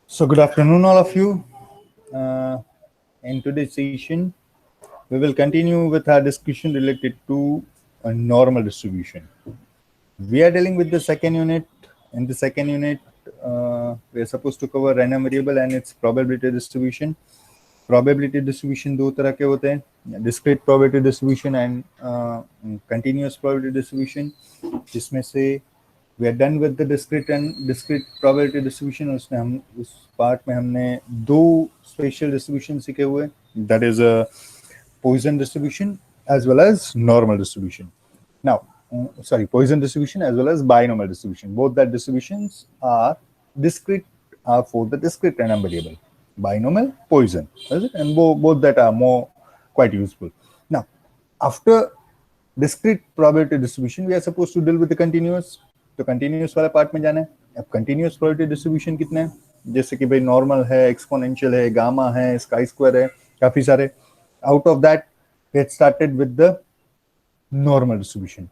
So good afternoon, all of you. In today's session, we will continue with our discussion related to a normal distribution. We are dealing with the second unit. In the second unit, we are supposed to cover random variable and its probability distribution. Probability distribution दो तरह के होते हैं, discrete probability distribution and continuous probability distribution, जिसमें से we are done with the discrete probability distribution. उसमें हम उस पार्ट में हमने दो स्पेशल डिस्ट्रीब्यूशन सीखे हुए, that is a Poisson distribution as well as normal distribution. Now, Poisson distribution as well as binomial distribution. Both that distributions are discrete, are for the discrete random variable. Binomial, Poisson, and both that are more quite useful. Now, after discrete probability distribution, we are supposed to deal with the continuous. तो continuous वाला part में जाना है. अब continuous probability distribution कितने हैं, जैसे कि भाई नॉर्मल है, एक्सपोनेंशियल है, गामा है, स्काई स्क्वायर है, काफी सारे. Out of that we started with the normal distribution.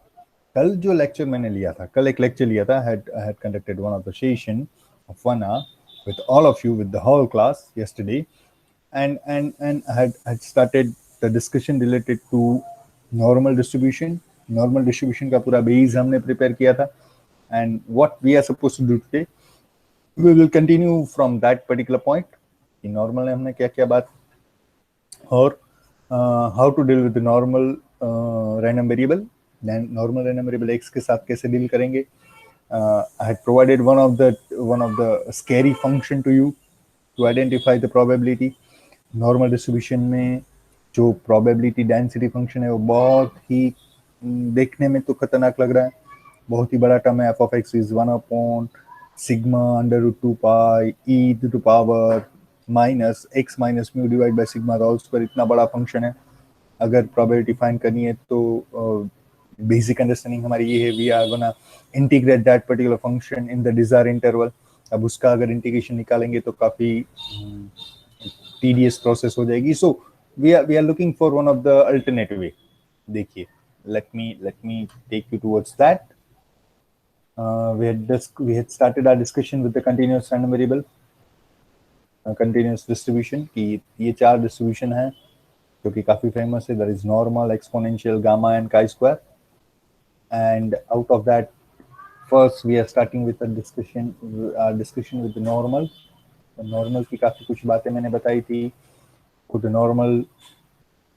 कल जो लेक्चर मैंने लिया था, कल एक लेक्चर लिया था, I had conducted one of the session of 1 hour with all of you, with the whole class yesterday, and I had started the discussion related to normal distribution. Normal distribution का पूरा base हमने prepare किया था. And what we are supposed to do today, we will continue from that particular point. In normal में हमने क्या क्या बात, और how to deal with the normal random variable. Then normal random variable x के साथ कैसे deal करेंगे. I had provided one of the scary function to you to identify the probability. Normal distribution में जो probability density function है वो बहुत ही देखने में तो खतरनाक लग रहा है, बहुत ही बड़ा टर्म है. f of x is 1 upon sigma under root 2 pi e to the power minus x minus mu divided by sigma all square. इतना बड़ा फंक्शन है. अगर प्रोबेबिलिटी फाइंड करनी है तो बेसिक अंडरस्टैंडिंग हमारी ये है, we are gonna integrate that particular function in the desired interval. अब उसका अगर इंटीग्रेशन निकालेंगे तो काफी टीडियस प्रोसेस हो जाएगी. So we are looking for one of the alternative way. देखिए, let me take you towards that. We had started our discussion with the continuous random variable, continuous distribution कि ये चार distribution है जो कि काफी famous है. There is normal, exponential, gamma and chi-square. And out of that, first we are starting with a discussion with the normal. The normal की काफी कुछ बातें मैंने बताई थी. For the normal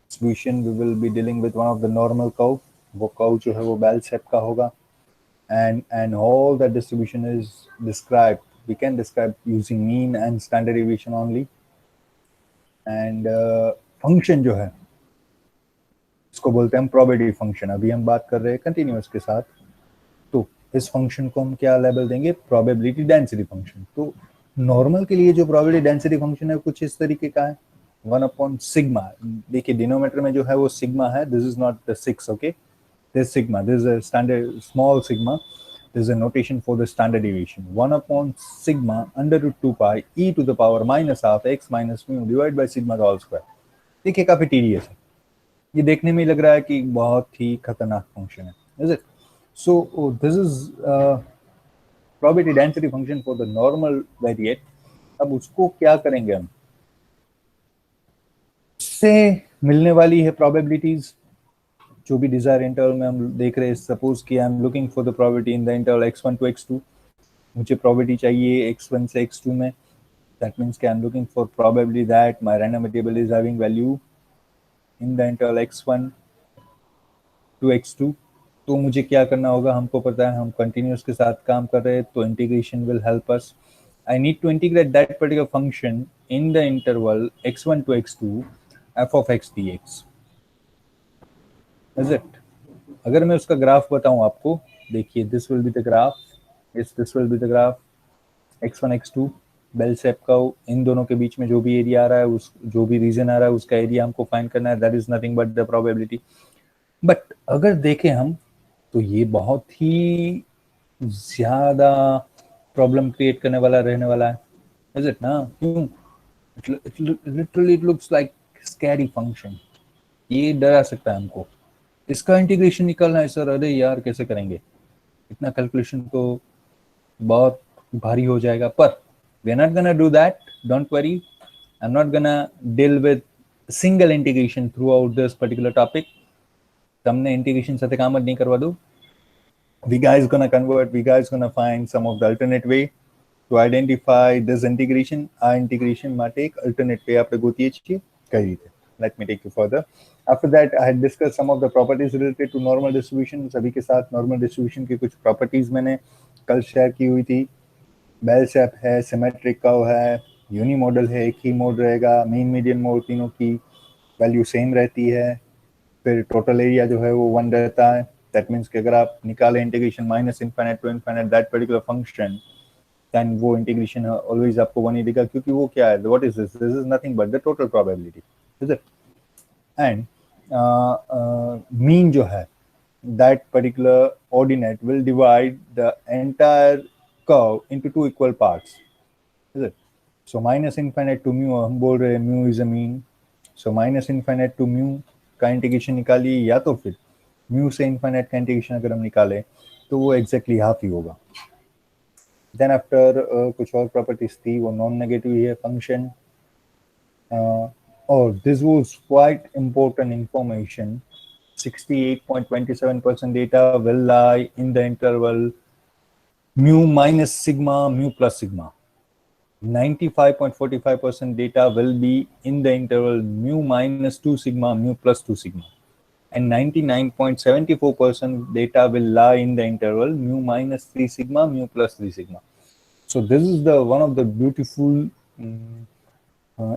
distribution, we will be dealing with one of the normal curve. वो curve जो है वो bell shape का होगा. And all that distribution is described, we can describe using mean and standard deviation only. And function जो है इसको बोलते हैं हम probability function. अभी हम बात कर रहे हैं continuous के साथ, तो इस function को हम क्या लेबल देंगे, probability density function. तो normal के लिए जो probability density function है कुछ इस तरीके का है, 1 upon sigma. देखिए डिनोमिनेटर में जो है वो sigma है. This is not the 6, okay? This sigma, this is a standard small sigma. This is a notation for the standard deviation. 1 upon sigma under root 2 pi e to the power minus half x minus mu divided by sigma all square. देखिए काफी tedious है. ये देखने में लग रहा है कि बहुत ही खतरनाक फंक्शन है, is it? So this is probability density function for the normal variate. अब उसको क्या करेंगे हम, इससे मिलने वाली है probabilities जो भी डिजायर इंटरवल में हम देख रहे हैं. सपोज कि I am looking for the probability in the interval x1 to x2. मुझे प्रोबेबिलिटी चाहिए x1 से x2 में. दैट मींस कि I am looking for probability that my random variable is having value in the interval x1 to x2. तो मुझे क्या करना होगा, हमको पता है हम कंटिन्यूस के साथ काम कर रहे हैं, तो integration will help us. I need to integrate that particular function in the interval x1 to x2 f of x dx. Is it? अगर मैं उसका ग्राफ बताऊं आपको, देखिए this will be the graph, this will be the graph x1 x2 bell shape का. इन दोनों के बीच में जो भी एरिया आ रहा है, उस जो भी रीजन आ रहा है उसका एरिया हमको फाइंड करना है. That is nothing but the probability. But अगर देखें हम तो ये बहुत ही ज्यादा प्रॉब्लम क्रिएट करने वाला रहने वाला है. इज इट ना? क्यों? Literally it looks like scary function. ये डरा सकता है हमको. इसका इंटीग्रेशन निकालना है सर, अरे यार कैसे करेंगे, इतना कैलकुलेशन तो बहुत भारी हो जाएगा, पर we are not gonna do that, don't worry. I'm not gonna deal with single integration throughout this particular topic. તમને integration સાથે કામ જ નહીં કરવા દઉં. We guys gonna convert, we guys gonna find some of the alternate way to identify this integration. આ integration માટે એક alternate way આપણે ગોતીએ છીએ કઈ રીતે. Let me take you further. After that, I had discussed some of the properties related to normal distribution. सभी के साथ normal distribution की कुछ properties मैंने कल share की हुई थी. बेल शेप है, सिमेट्रिक कर्व है, यूनी मॉडल है, एक ही मोड रहेगा, मीन मीडियन मोड तीनों की वैल्यू सेम रहती है, फिर टोटल एरिया जो है वो 1 रहता है. दैट मीन्स कि अगर आप निकालें integration minus infinite to infinite that particular function, then वो इंटीग्रेशन ऑलवेज आपको 1 ही देगा, क्योंकि वो क्या है, what is this is nothing but the total probability, is it. And mean जो है, that particular ordinate will divide the entire curve into 2 equal parts, is it? So minus infinite to mu, हम बोल रहे हैं mu is a mean. So minus infinite to mu का integration निकालिए, या तो फिर mu से infinite का इंटीग्रेशन अगर हम निकाले तो वो exactly हाफ ही होगा. Then after कुछ और प्रॉपर्टीज थी, वो नॉन नेगेटिव ही है फंक्शन. और this was quite important information. 68.27% data will lie in the interval mu minus sigma, mu plus sigma. 95.45% data will be in the interval mu minus 2 sigma, mu plus 2 sigma. And 99.74% data will lie in the interval mu minus 3 sigma, mu plus 3 sigma. So this is the one of the beautiful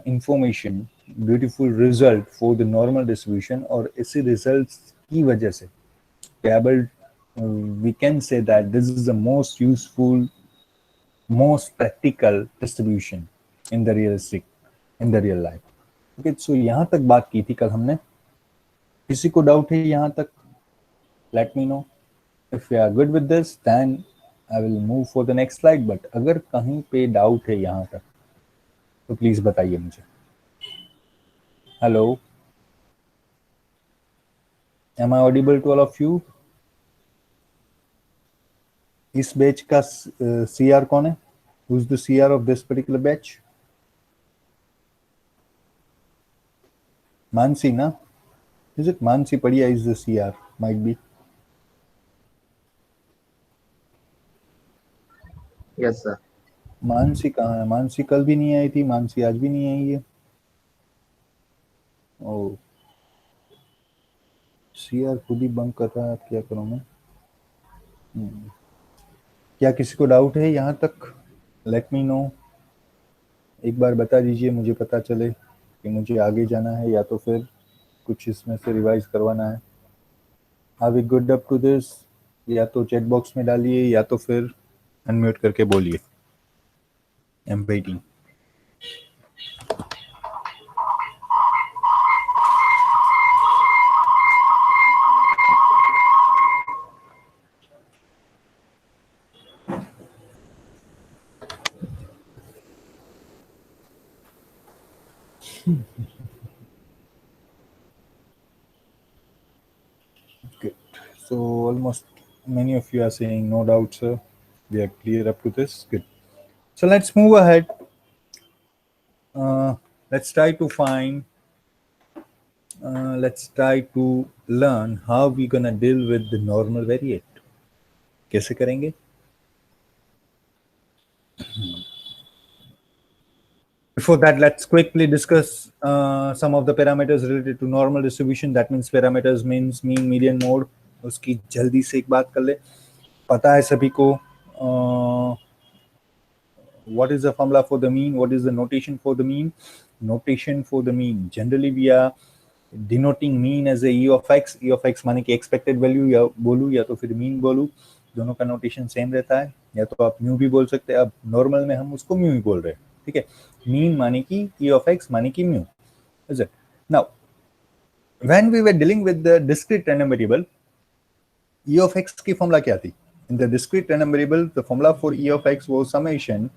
information, beautiful result for the normal distribution. और इसी results की वजह से able we can say that this is the most useful, most practical distribution in the real life. Okay, so यहाँ तक बात की थी कल हमने. किसी को डाउट है यहाँ तक? Let me know. If you are good with this, then I will move for the next slide. But अगर कहीं पे डाउट है यहाँ तक तो प्लीज बताइए मुझे. Hello, am I audible to all of you? इस बैच का CR कौन है? Who is the CR of this particular batch? Mansi, na? Is it Mansi Padia is the CR? Might be. Yes, sir. Mansi कहाँ है? मानसी कल भी नहीं आई थी, मानसी आज भी नहीं आई है. ओ, CR खुद ही बंक कर रहा है, क्या करूँ मैं? क्या किसी को डाउट है यहाँ तक? Let me know. एक बार बता दीजिए, मुझे पता चले कि मुझे आगे जाना है या तो फिर कुछ इसमें से रिवाइज करवाना है. Are we good up to this? या तो चैट बॉक्स में डालिए या तो फिर अनम्यूट करके बोलिए. I am waiting. Good. So almost many of you are saying no doubt, sir. We are clear up to this. Good. So let's move ahead. Let's try to find. Let's try to learn how we're gonna deal with the normal variate. कैसे करेंगे? Before that, let's quickly discuss some of the parameters related to normal distribution. That means parameters means mean, median, mode. उसकी जल्दी से एक बात कर ले. पता है सभी को what is the formula for the mean? What is the notation for the mean? Notation for the mean. Generally, we are denoting mean as a e of x. E of x माने कि expected value या बोलूँ या तो फिर mean बोलूँ. दोनों का नोटेशन सेम रहता है. या तो आप म्यू भी बोल सकते हैं. अब नॉर्मल में हम उसको म्यू ही बोल रहे हैं. ठीक है. मीन माने कि e of x माने कि mu. Is it? Now, when we were dealing with the discrete random variable, e of x की formula क्या थी? In the discrete random variable, the formula for e of x was summation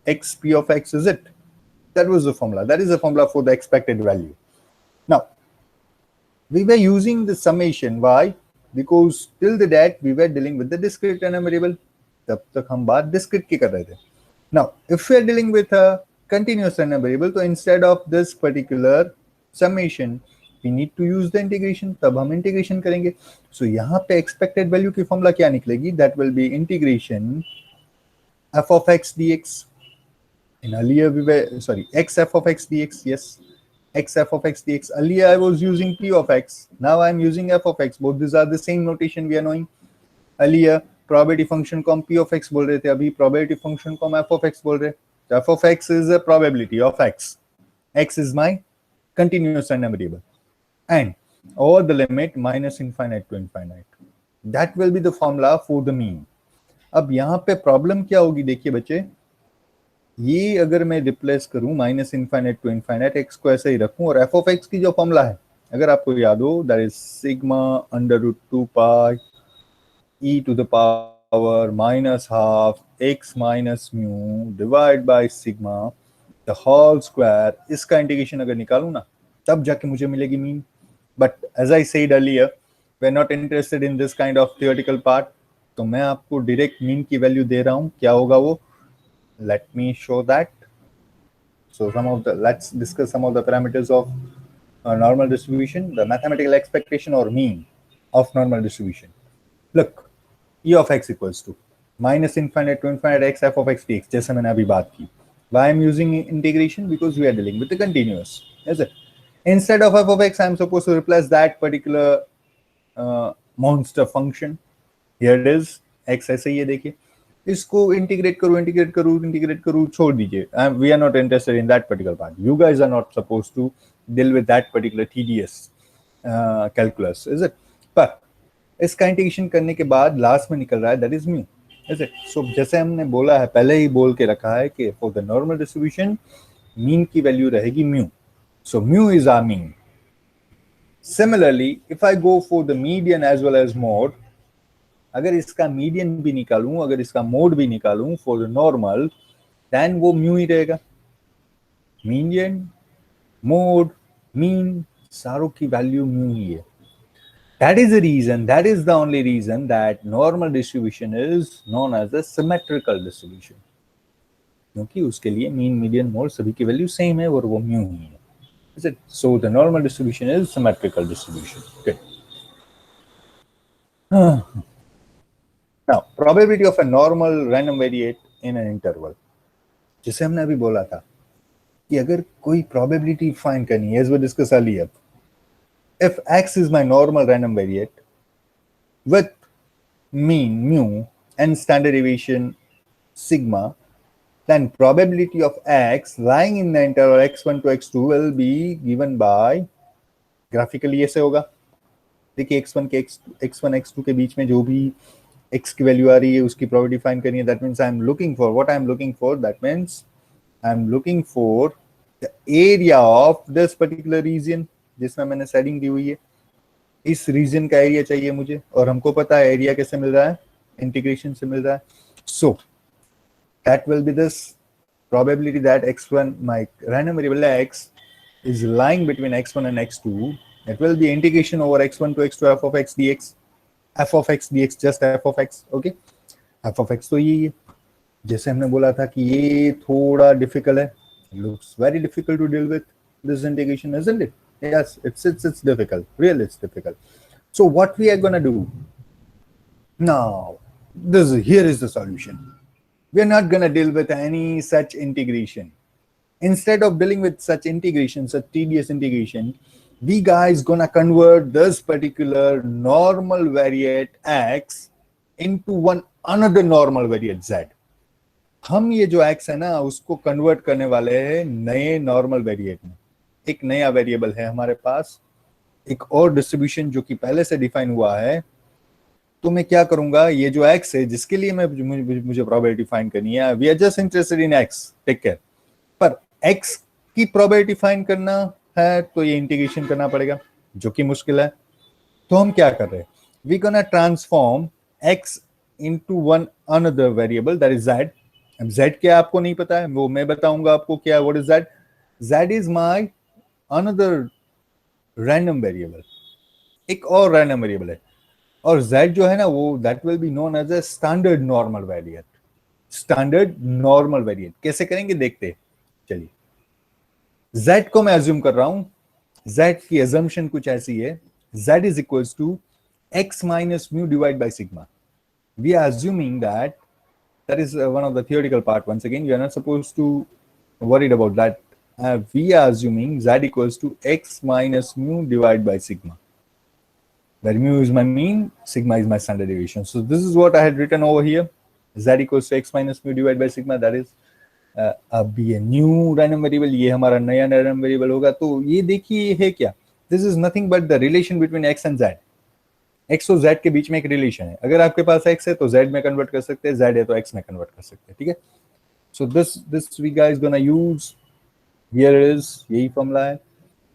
x p of x, is it? That was the formula. That is the formula for the expected value. Now, we were using the summation. Why? Because till the date we were dealing with the discrete random variable. तब तक हम बात discrete की कर रहे थे. Now, if we are dealing with a continuous random variable, तो instead of this particular summation, we need to use the integration. तब हम integration करेंगे. So यहाँ पे expected value की formula क्या निकलेगी? That will be integration f of x dx. In earlier we were x f of x dx. Yes, x f of x dx. Earlier I was using p of x. Now I am using f of x. Both these are the same notation we are knowing. Earlier probability function को हम p of x बोल रहे थे, अभी probability function को हम f of x बोल रहे हैं. So f of x is a probability of x. X is my continuous random variable, and over the limit minus infinite to infinite. That will be the formula for the mean. अब यहाँ पे problem क्या होगी, देखिए बच्चे, ये अगर मैं रिप्लेस करूं minus infinite to infinite, x को ऐसे ही रखूं, और एफ ऑफ एक्स की जो फॉर्मूला है, अगर आपको याद हो, that is sigma under root 2 pi e to the power minus half x minus mu divided by sigma the whole square. इसका इंटीग्रेशन अगर निकालूं ना, तब जाके मुझे मिलेगी mean. But as I said earlier, we are not interested in this kind of theoretical part. तो मैं आपको डायरेक्ट मीन की वैल्यू दे रहा हूं. क्या होगा वो? Let me show that. So let's discuss some of the parameters of normal distribution, the mathematical expectation or mean of normal distribution. Look, e of x equals to minus infinite to infinite x f of x dx, जैसे मैंने अभी बात की. Why I'm using integration? Because we are dealing with the continuous, is it? Instead of f of x, I'm supposed to replace that particular monster function. Here it is, x ऐसे ही है, देखिए. इसको integrate करूँ, छोड़ दीजिए. We are not interested in that particular part. You guys are not supposed to deal with that particular tedious calculus, is it? पर इसका integration करने के बाद लास्ट में निकल रहा है, that is mu, is it? So जैसे हमने बोला है, पहले ही बोल के रखा है कि for the normal distribution mean की वैल्यू रहेगी mu. So mu is our mean. Similarly if I go for the median as well as mode, अगर इसका मीडियन भी निकालूं, अगर इसका मोड भी निकालूं फॉर द नॉर्मल, देन वो म्यू ही रहेगा. मीडियन, मोड, मीन, सारों की वैल्यू म्यू ही है. That is the reason, that is the only reason that normal distribution is known as a symmetrical distribution. क्योंकि उसके लिए मीन, मीडियन, मोड सभी की वैल्यू सेम है और वो म्यू ही है. Is it? So the normal distribution is symmetrical distribution. Okay. Now, probability of a normal random variate in an interval. जैसे हमने अभी बोला था कि अगर कोई probability find करनी है, as we discussed earlier, if x is my normal random variate with mean mu and standard deviation sigma, then probability of x lying in the interval x1 to x2 will be given by, graphically ऐसे होगा. देखिए x1 के x1 x2 के बीच में जो भी x की value आ रही है उसकी probability find करनी है. That means I am looking for what I am looking for. That means I am looking for the area of this particular region जिसमें मैंने सेटिंग दी हुई है. इस रीजन का एरिया चाहिए मुझे, और हमको पता है एरिया कैसे मिल रहा है, इंटीग्रेशन से मिल रहा है. So that will B this probability that x1, my random variable x, is lying between x1 and x2. It will be integration over x1 to x2 f of x dx. f of x dx, just f of x. Okay, f of x तो ये जैसे हमने बोला था कि ये थोड़ा difficult है. Looks very difficult to deal with this integration, isn't it? Yes, it's difficult. Really, it's difficult. So what we are gonna do now? Here is the solution. We are not gonna deal with any such integration. Instead of dealing with such integration, such tedious integration, we guys gonna convert this particular normal variate x into one another normal variate z. हम ये जो x है ना, उसको convert करने वाले हैं नए नॉर्मल वेरिएट में. एक नया वेरिएबल है हमारे पास, एक और डिस्ट्रीब्यूशन जो कि पहले से डिफाइन हुआ है. तो मैं क्या करूंगा, ये जो x है जिसके लिए मुझे प्रोबेबिलिटी फाइंड करनी है, we are just interested in x, take care. पर x की प्रोबेबिलिटी फाइंड करना है तो ये इंटीग्रेशन करना पड़ेगा, जो कि मुश्किल है. तो हम क्या कर रहे हैं, we gonna transform x into one another variable, that is z. अब z क्या आपको नहीं पता है, वो मैं बताऊंगा आपको क्या. What is z? z is my another random variable, एक और रैंडम वेरिएबल है. और z जो है ना वो that will be known as a standard normal variate. Standard normal variate कैसे करेंगे देखते हैं। चलिए, z को मैं अज्यूम कर रहा हूं, z की अजम्पशन कुछ ऐसी है, z is equals to x minus mu divide by sigma. We are assuming that is one of the theoretical part. Once again, you are not supposed to worried about that. We are assuming z equals to x minus mu divided by sigma, where mu is my mean, sigma is my standard deviation. So this is what I had written over here. Z equals to x minus mu divided by sigma. That is अब ये new random variable, ये हमारा नया random variable होगा। तो ये देखिए है क्या, this is nothing but the relation between x and Z. X और जेड के बीच में एक रिलेशन है। अगर आपके पास एक्स है तो जेड में कन्वर्ट कर सकते हैं, जेड है तो एक्स में कन्वर्ट कर सकते हैं। ठीक है, so this we guys gonna use here is, यही फॉर्मूला है,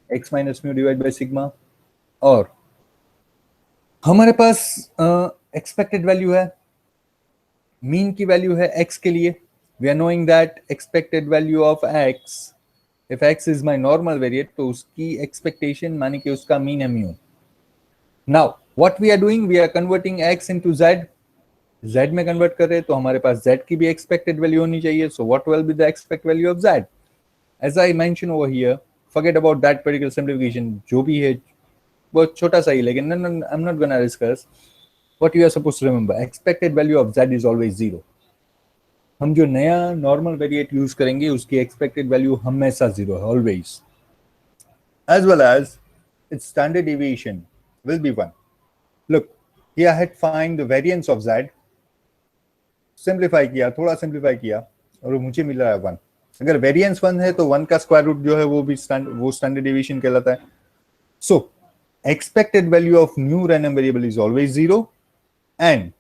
x minus mu divide by sigma. और हमारे पास एक्सपेक्टेड वैल्यू है, मीन की वैल्यू है एक्स के लिए। We are knowing that expected value of x, if x is my normal variate, तो उसकी एक्सपेक्टेशन माने कि उसका मीन है mu. Now what we are doing, we are converting x into z. z में कन्वर्ट कर रहे हैं तो हमारे पास z की भी एक्सपेक्टेड वैल्यू होनी चाहिए। So what will be the expected value of z? As I mention over here, forget about that particular simplification, जो भी है बहुत छोटा सा ही, लेकिन I am not gonna discuss. What you are supposed to remember, expected value of z is always 0। हम जो नया नॉर्मल वेरिएट यूज करेंगे उसकी एक्सपेक्टेड वैल्यू हमेशा 0 है, always, as well as its standard deviation will be 1. Look, here I had find the variance of z, simplify किया, थोड़ा simplify किया और मुझे मिल रहा है 1। अगर वेरिएंस 1 है तो 1 का स्क्वायर रूट जो है वो भी स्टैंडर्ड डेविएशन कहलाता है। So expected value of new random variable is always 0 and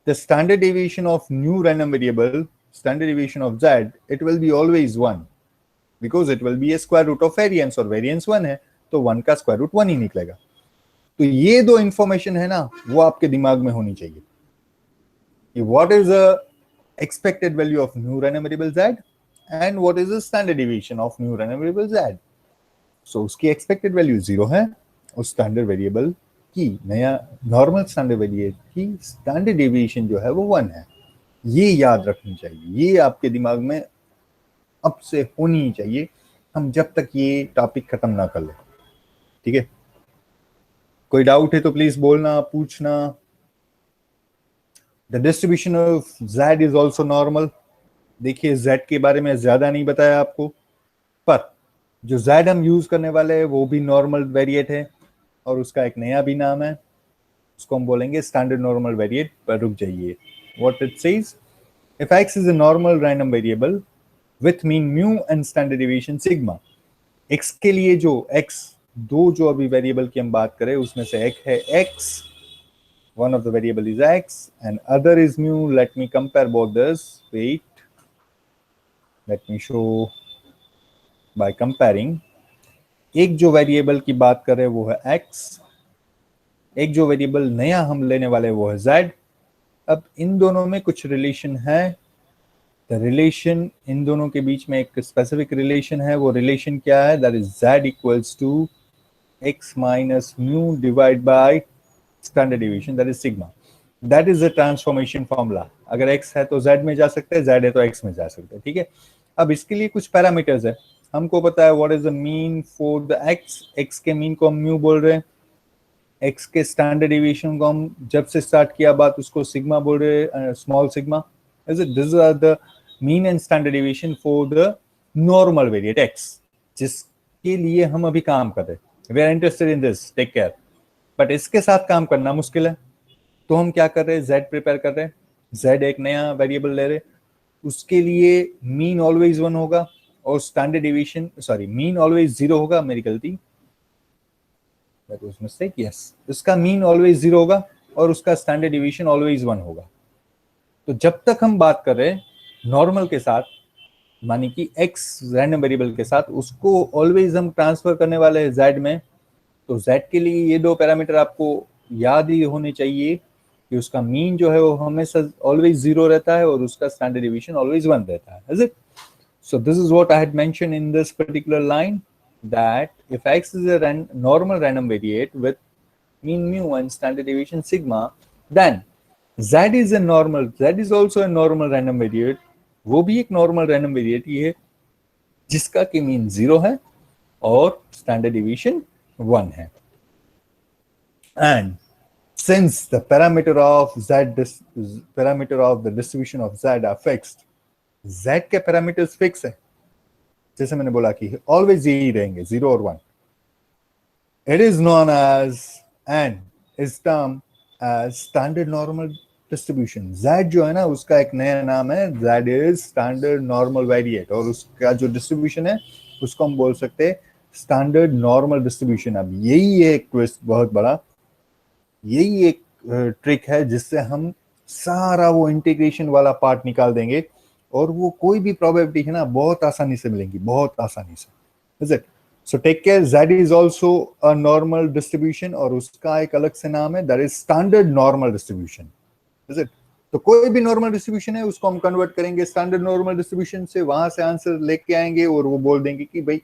the standard deviation of new random variable, standard deviation of z, it will be always 1 because it will be a square root of variance, और variance 1 है तो 1 का square root 1 ही निकलेगा। तो ये दो information है ना, वो आपके दिमाग में होनी चाहिए। What is the expected value of new random variable z and what is the standard deviation of new random variable z? So उसकी expected value 0 है, उस standard variable की, नया normal standard variable की standard deviation जो है वो 1 है। ये याद रखनी चाहिए, ये आपके दिमाग में अब से होनी चाहिए, हम जब तक ये टॉपिक खत्म ना कर ले। ठीक है, कोई डाउट है तो प्लीज बोलना, पूछना। The distribution of z is also normal. देखिए z के बारे में ज्यादा नहीं बताया आपको, पर जो z हम यूज करने वाले हैं वो भी नॉर्मल वेरिएट है और उसका एक नया भी नाम है, उसको हम बोलेंगे स्टैंडर्ड नॉर्मल वेरिएट। पर रुक जाइए, what it says, if x is a normal random variable with mean mu and standard deviation sigma. x के लिए जो x, दो जो अभी वेरिएबल की हम बात करें उसमें से एक है x, one of the variable is x and other is mu. Let me compare both this. Wait, let me show by comparing. एक जो वेरिएबल की बात करें वो है x, एक जो वेरिएबल नया हम लेने वाले वो है z। अब इन दोनों में कुछ रिलेशन है, द रिलेशन इन दोनों के बीच में एक स्पेसिफिक रिलेशन है। वो रिलेशन क्या है, that is z equals to x minus mu divide by standard deviation, that is sigma. That is the transformation formula. अगर x है तो z में जा सकते हैं, z है तो x में जा सकते हैं। ठीक है, अब इसके लिए कुछ पैरामीटर्स है, हमको पता है what is the mean for the x के मीन को हम म्यू बोल रहे हैं, x के स्टैंडर्ड डेविएशन को हम जब से स्टार्ट किया बात उसको सिग्मा बोल रहे हैं, small sigma. Is it, this are the mean and standard deviation for the normal variate x, जिसके लिए हम अभी काम कर रहे हैं। We are interested in this, take care. But इसके साथ काम करना मुश्किल है, तो हम क्या कर रहे हैं, z प्रिपेयर कर रहे हैं, z एक नया वेरिएबल ले रहे हैं, उसके लिए मीन ऑलवेज 1 होगा और standard deviation, sorry mean always 0 होगा, मेरी गलती, दैट वाज मिस्टेक, यस, इसका मीन ऑलवेज 0 होगा और उसका स्टैंडर्ड डेविएशन ऑलवेज 1 होगा। तो जब तक हम बात कर रहे हैं नॉर्मल के साथ, मानी कि x रैंडम वेरिएबल के साथ, उसको ऑलवेज हम ट्रांसफर करने वाले हैं z में। तो z के लिए ये दो पैरामीटर आपको याद ही होने चाहिए कि उसका मीन जो है वो हमेशा ऑलवेज 0 रहता है और उसका स्टैंडर्ड डेविएशन ऑलवेज 1 रहता है। Is it? So this is what I had mention in this particular line, that if x is a normal random variate with mean mu and standard deviation sigma, then z is a normal, z is also a normal random variate, वो भी एक normal random variate ही है जिसका कि mean 0 है और standard division 1 है. And since the parameter of the distribution of z are fixed, z के parameters fix है, जैसे मैंने बोला कि always यही रहेंगे 0 और 1. It is known as and is termed as standard normal distribution. z जो है ना उसका एक नया नाम है, z is standard normal variate, और उसका जो डिस्ट्रीब्यूशन है उसको हम बोल सकते हैं स्टैंडर्ड नॉर्मल डिस्ट्रीब्यूशन. अब यही एक ट्विस्ट बहुत बड़ा, यही एक ट्रिक है जिससे हम सारा वो इंटीग्रेशन वाला पार्ट निकाल देंगे और वो कोई भी प्रोबेबिलिटी है ना बहुत आसानी से मिलेंगी, बहुत आसानी से. Is it? So take care, z is also a normal distribution और उसका एक अलग से नाम है, that is standard normal distribution. Is it? तो कोई भी नॉर्मल डिस्ट्रीब्यूशन है उसको हम कन्वर्ट करेंगे स्टैंडर्ड नॉर्मल डिस्ट्रीब्यूशन से, वहां से आंसर लेके आएंगे और वो बोल देंगे कि भाई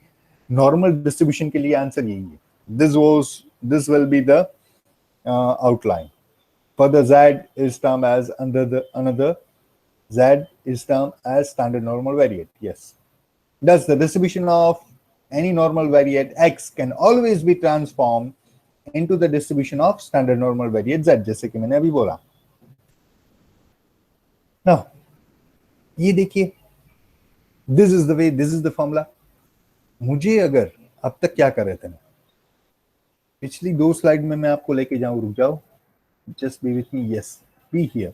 नॉर्मल डिस्ट्रीब्यूशन के लिए आंसर यही है. This will be the outline. Further, z is termed as another z is termed as standard normal variate. Yes. Thus, the distribution of any normal variate x can always be transformed into the distribution of standard normal variate z, जैसे कि मैंने अभी बोला. Now, ये देखिए, this is the way, this is the formula. मुझे अगर अब तक क्या कर रहे थे, पिछली 2 स्लाइड में मैं आपको लेके जाऊं, रुक जाओ, just be with me, yes, be here.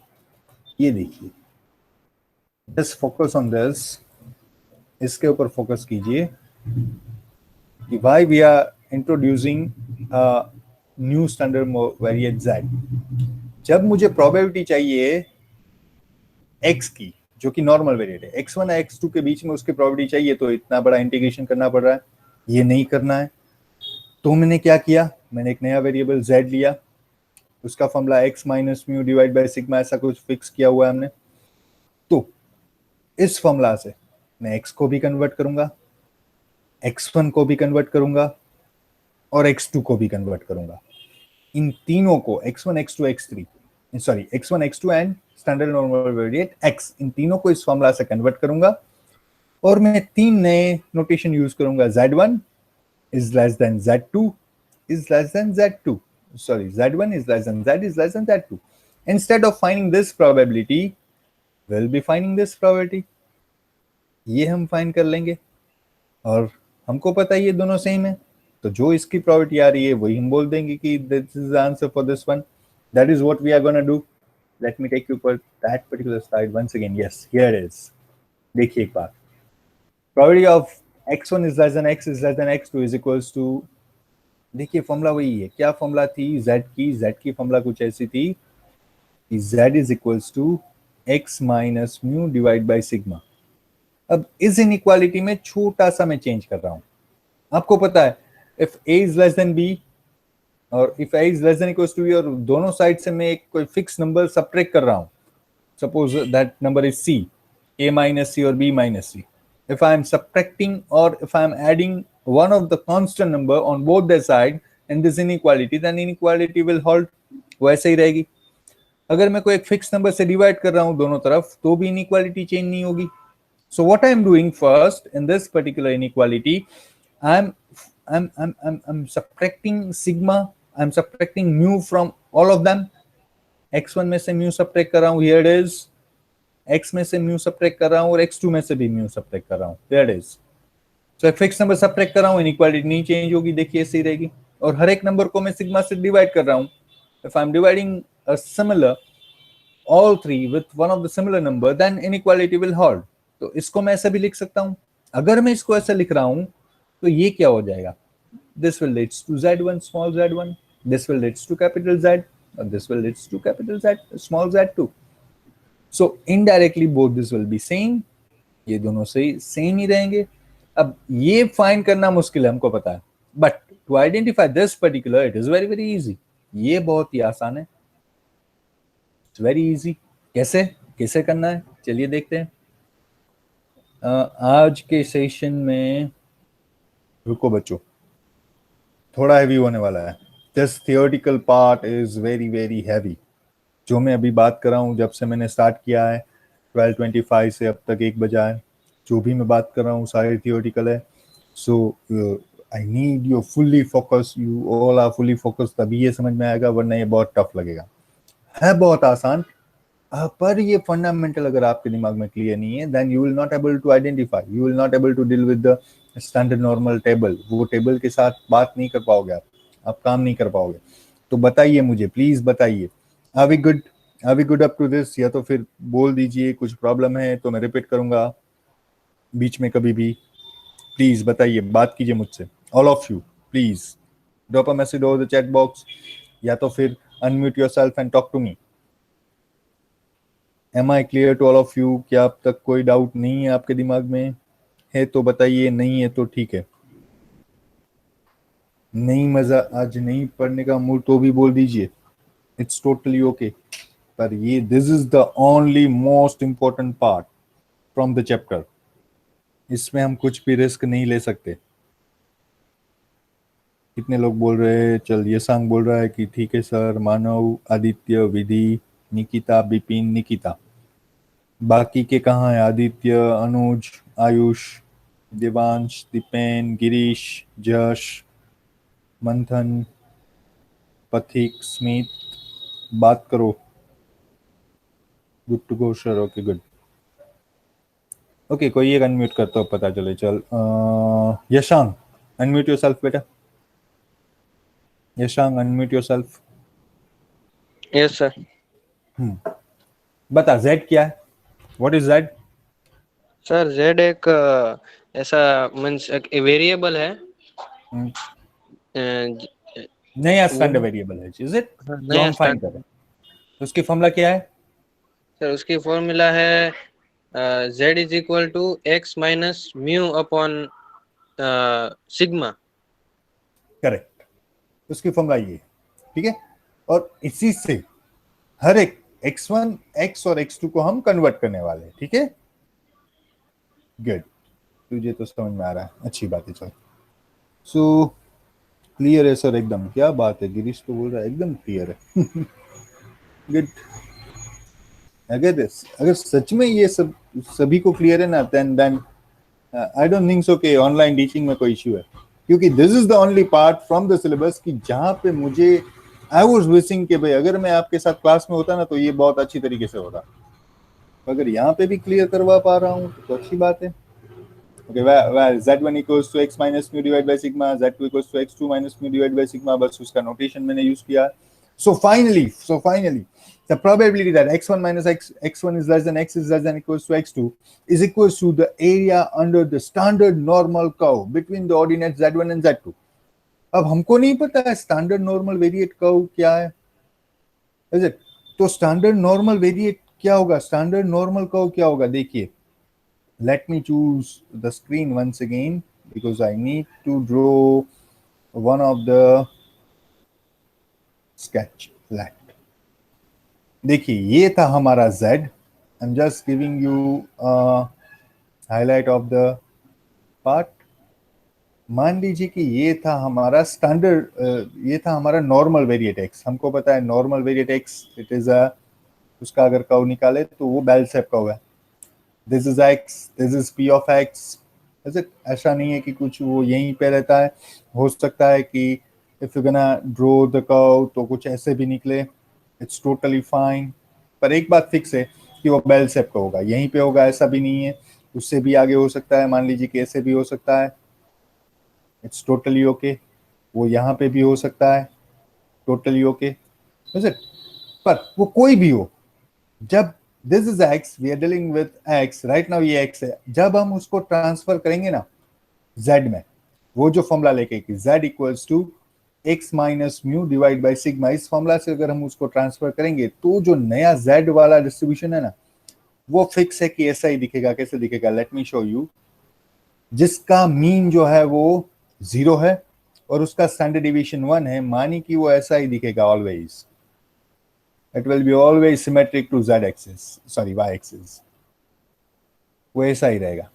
ये देखिए, जस्ट फोकस ऑन दिस, इसके ऊपर फोकस कीजिए कि why we are introducing new standard variate z. जब मुझे प्रोबेबिलिटी चाहिए x की जो कि नॉर्मल वेरिएट है, x1 और x2 के बीच में उसकी प्रोबेबिलिटी चाहिए, तो इतना बड़ा इंटीग्रेशन करना पड़ रहा है, ये नहीं करना है. तो मैंने क्या किया, मैंने एक नया वेरिएबल z लिया, उसका formula x minus mu divide by sigma ऐसा कुछ फिक्स किया हुआ है हमने. तो इस फॉर्मूला से मैं x को भी कन्वर्ट करूंगा, x1 को भी कन्वर्ट करूंगा और x2 को भी कन्वर्ट करूंगा. इन तीनों को x1 x2 x3 sorry x1 x2 and standard normal variate x, इन तीनों को इस फॉर्मूला से कन्वर्ट करूंगा और मैं 3 नए नोटेशन यूज करूंगा. z1 is less than z2 is less than z2. Sorry, z1 is less than z is less than z2. Instead of finding this probability, we'll be finding this probability. ये हम find कर लेंगे और हमको पता है ये दोनों सेम है, तो जो इसकी प्रोबेबिलिटी आ रही है वही हम बोल देंगे कि this is the answer for this one. That is what we are gonna do. Let me take you for that particular slide once again. Yes, here it is. देखिए एक बार, probability of x1 is less than x is less than x2 is equals to, देखिए formula वही है. क्या formula थी z की formula कुछ ऐसी थी कि z is equals to x minus mu divide by sigma. अब इस इनइक्वालिटी में छोटा सा मैं चेंज कर रहा हूं. आपको पता है if a is less than b और if a is less than equals to b, और दोनों साइड से मैं एक कोई फिक्स नंबर सबट्रैक्ट कर रहा हूं. Suppose that number is c, a minus c or b minus c. If I am subtracting or if I am adding one of the constant number on both their side in this inequality, then inequality will hold. वो ऐसे ही रहेगी. अगर मैं कोई एक fix number से divide कर रहा हूं दोनों तरफ, तो भी inequality चेंज नहीं होगी. So what I am doing first in this particular inequality, I'm subtracting sigma, I'm subtracting mu from all of them. x1 में से mu subtract कर रहा हूं, here it is. x में से म्यू सब्ट्रैक्ट कर रहा हूं और x2 में से भी म्यू सब्ट्रैक्ट कर रहा हूं. दैट इज, सो एक फिक्स नंबर सब्ट्रैक्ट कर रहा हूं, इनइक्वालिटी नहीं चेंज होगी, देखिए ऐसे ही रहेगी. और हर एक नंबर को मैं सिग्मा से डिवाइड कर रहा हूं. If I am dividing a similar all three with one of the similar number, then inequality will hold. तो इसको मैं ऐसे भी लिख सकता हूं. अगर मैं इसको ऐसे लिख रहा हूं तो ये क्या हो जाएगा, this will leads to z1 small z1, this will leads to capital Z और this will leads to capital Z small z2. So indirectly both this will be same. ये दोनों से सेम ही रहेंगे. अब ये फाइंड करना मुश्किल है, हमको पता है, but to identify this particular it is very very easy. ये बहुत ही आसान है, इट्स वेरी इजी. कैसे कैसे करना है चलिए देखते हैं. आज के सेशन में, रुको बच्चों, थोड़ा हैवी होने वाला है. This theoretical part is very very heavy. जो मैं अभी बात कर रहा हूँ, जब से मैंने स्टार्ट किया है 12:25 से अब तक 1 बजा है, जो भी मैं बात कर रहा हूँ सारे थियोरेटिकल है। So I need you fully focus, you all are fully focus, तभी ये समझ में आएगा, वरना ये बहुत टफ लगेगा। है बहुत आसान, पर ये फंडामेंटल अगर आपके दिमाग में क्लियर नहीं है, then you will not able to identify, you will not able to deal with the standard normal table. वो टेबल के साथ बात नहीं कर पाओगे, आप काम नहीं कर पाओगे। तो बताइए मुझे, प्लीज बताइए, are we good, are we good up to this? या तो फिर बोल दीजिए कुछ प्रॉब्लम है तो मैं रिपीट करूंगा बीच में कभी भी। प्लीज बताइए, बात कीजिए मुझसे, all of you please drop a message over the chat box, या तो फिर unmute yourself and talk to me. Am I clear to all of you? क्या अब तक कोई डाउट नहीं है आपके दिमाग में? है तो बताइए, नहीं है तो ठीक है। नहीं मजा आज नहीं पढ़ने का मूड तो भी बोल दीजिए, इट्स टोटली ओके। पर ये this is the only most important part from the chapter. इसमें हम कुछ भी रिस्क नहीं ले सकते। कितने लोग बोल रहे हैं? चल ये सांग बोल रहा है कि ठीक है सर। मानव, आदित्य, विधि, निकिता, बिपिन, निकिता। बाकी के कहाँ है? आदित्य, अनुज, आयुष, देवांश, दीपेन, गिरीश, जश, मंथन, पथिक, स्मित, बात करो। Good to go sir, okay good. Okay, कोई एक अनम्यूट करता हो पता चले। चल यशांग, अनम्यूट योरसेल्फ बेटा। यशांग, अनम्यूट योरसेल्फ। Yes sir. बता जेड क्या है? What is Z? Sir Z एक ऐसा मीन्स एक वेरिएबल है। नया वो स्टैंडर्ड वेरिएबल है, इज इट? जो नया हम फाइंड स्टार्ट। करें तो उसकी फॉर्मूला क्या है? सर उसकी फॉर्मूला है Z is equal to X minus mu upon sigma. Correct, उसकी फॉर्मूला ये है, ठीक है। और इसी से हर एक x1, x और x2 को हम कन्वर्ट करने वाले हैं, ठीक है। गुड, तुझे तो समझ में आ रहा है, अच्छी बात है। चल सो क्लियर है सर एकदम, क्या बात है, गिरीश तो बोल रहा है एकदम क्लियर है। गुड। अगर सच में ये सब सभी को क्लियर है ना, then I don't think so कि ऑनलाइन टीचिंग में कोई इश्यू है, क्योंकि this is the only part from the syllabus कि जहां पे मुझे आई वाज विशिंग कि भाई अगर मैं आपके साथ क्लास में होता ना तो ये बहुत अच्छी तरीके से होता। अगर यहाँ पे भी क्लियर करवा पा रहा हूँ तो अच्छी बात है। Okay, where z1 equals to x minus mu divided by sigma, z2 equals to x2 minus mu divided by sigma, बस उसका नोटेशन मैंने यूज किया। So finally, the probability that x1 minus x1 is less than x is less than equals to x2 is equals to the area under the standard normal curve between the ordinates z1 and z2। अब हमको नहीं पता है standard normal variate curve क्या है, is it? तो standard normal variate क्या होगा, स्टैंडर्ड नॉर्मल कर्व क्या होगा? देखिए, let me choose the screen once again because I need to draw one of the sketch left। देखिए ये था हमारा z, I'm just giving you a highlight of the part। मान लीजिए कि ये था हमारा स्टैंडर्ड, ये था हमारा नॉर्मल वेरिएट x। हमको पता है normal variate x it is a, उसका अगर कर्व निकाले तो वो बेल शेप कर्व है। This is x, this is p of x। ऐसे ऐसा नहीं है कि कुछ वो यहीं पे रहता है, हो सकता है कि if you gonna draw the curve तो कुछ ऐसे भी निकले, इट्स टोटली फाइन। पर एक बात फिक्स है कि वो बेल शेप का होगा, यहीं पे होगा ऐसा भी नहीं है, उससे भी आगे हो सकता है, मान लीजिए कि ऐसे भी हो सकता है, इट्स टोटली ओके। वो यहाँ पे भी हो सकता है, टोटली ओके। पर वो कोई भी हो, जब this is X, we are dealing with X right now, ये एक्स है, जब हम उसको ट्रांसफर करेंगे ना जेड में, वो जो फॉर्मूला लेके कि Z equals to X minus mu divide by sigma, इस फॉर्मूला से अगर हम उसको ट्रांसफर करेंगे तो जो नया जेड वाला डिस्ट्रीब्यूशन है ना, वो फिक्स है कि ऐसा ही दिखेगा। कैसे दिखेगा? Late me show you. जिसका मीन जो है वो 0 है और उसका स्टैंडर्ड डिविएशन 1 है, मानी कि वो ऐसा ही दिखेगा always. It will be always symmetric to Z axis, sorry Y axis, वो ऐसा ही रहेगा,